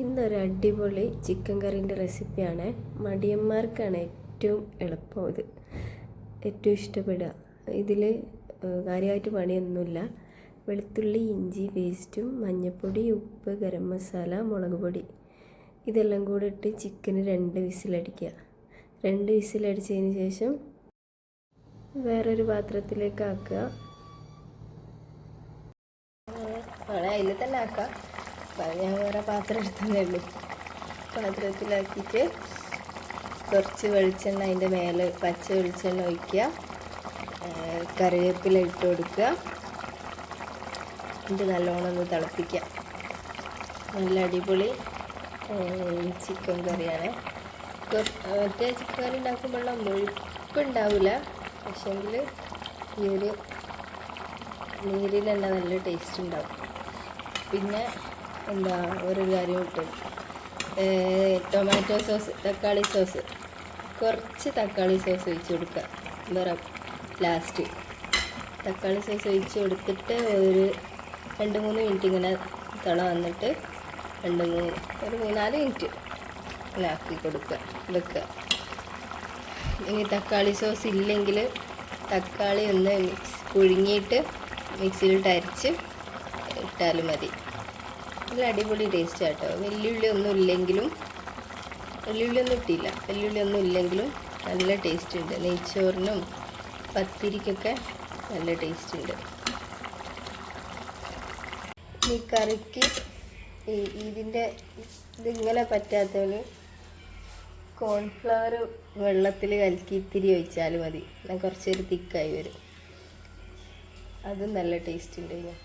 ഇന്നൊരു അടിപൊളി ചിക്കൻ കറീൻ്റെ റെസിപ്പിയാണ്. മടിയന്മാർക്കാണ് ഏറ്റവും എളുപ്പം, ഇത് ഏറ്റവും ഇഷ്ടപ്പെടുക. ഇതിൽ കാര്യമായിട്ട് പണിയൊന്നുമില്ല. വെളുത്തുള്ളി, ഇഞ്ചി പേസ്റ്റും, മഞ്ഞൾപ്പൊടി, ഉപ്പ്, ഗരം മസാല, മുളക് പൊടി ഇതെല്ലാം കൂടെ ഇട്ട് ചിക്കന് 2 വിസിലടിക്കുക. 2 വിസിലടിച്ചതിന് ശേഷം വേറൊരു പാത്രത്തിലേക്ക് ആക്കുക. അതിൽ തന്നെ ആക്കാം. ഞാൻ വേറെ പാത്രം എടുത്തതേ ഉള്ളൂ. പാത്രത്തിലാക്കിയിട്ട് കുറച്ച് വെളിച്ചെണ്ണ അതിൻ്റെ മേലെ പച്ച വെളിച്ചെണ്ണ ഒഴിക്കുക. കറിവേപ്പില ഇട്ട് കൊടുക്കുക. ഇത് നല്ലോണം ഒന്ന് തിളപ്പിക്കുക. നല്ല അടിപൊളി ചിക്കൻ കറിയാണ്. മറ്റേ ചിക്കൻ കറി ഉണ്ടാക്കുമ്പോഴുള്ള മുഴുപ്പുണ്ടാവില്ല, പക്ഷേങ്കിൽ ഈ ഒരു നീരിൽ തന്നെ നല്ല ടേസ്റ്റ് ഉണ്ടാവും. പിന്നെ ഒരു കാര്യം ഇട്ട് ടൊമാറ്റോ സോസ്, തക്കാളി സോസ്, കുറച്ച് തക്കാളി സോസ് ഒഴിച്ച് കൊടുക്കുക. വേറെ ലാസ്റ്റ് തക്കാളി സോസ് ഒഴിച്ച് കൊടുത്തിട്ട് ഒരു 2-3 മിനിറ്റ് ഇങ്ങനെ തിള വന്നിട്ട് ഒരു 3-4 മിനിറ്റ് ഇങ്ങനെ ആക്കി കൊടുക്കുക, വെക്കുക. ഇനി തക്കാളി സോസ് ഇല്ലെങ്കിൽ തക്കാളി ഒന്ന് പുഴുങ്ങിയിട്ട് മിക്സിയിലിട്ട് അരച്ച് ഇട്ടാലും മതി. നല്ല അടിപൊളി ടേസ്റ്റ് ആട്ടോ. വെല്ലുള്ളി ഒന്നും ഇട്ടില്ല. വെല്ലുള്ളി ഒന്നും ഇല്ലെങ്കിലും നല്ല ടേസ്റ്റ് ഉണ്ട്. നെയ്ച്ചോറിനും പത്തിരിക്കൊക്കെ നല്ല ടേസ്റ്റ് ഉണ്ട്. ഈ കറിക്ക് ഇതിങ്ങനെ പറ്റാത്തവന് കോൺഫ്ലവർ വെള്ളത്തിൽ കലക്കി ഇത്തിരി ഒഴിച്ചാൽ മതി. കുറച്ചൊരു തിക്കായി വരും. അതും നല്ല ടേസ്റ്റ് ഉണ്ട്.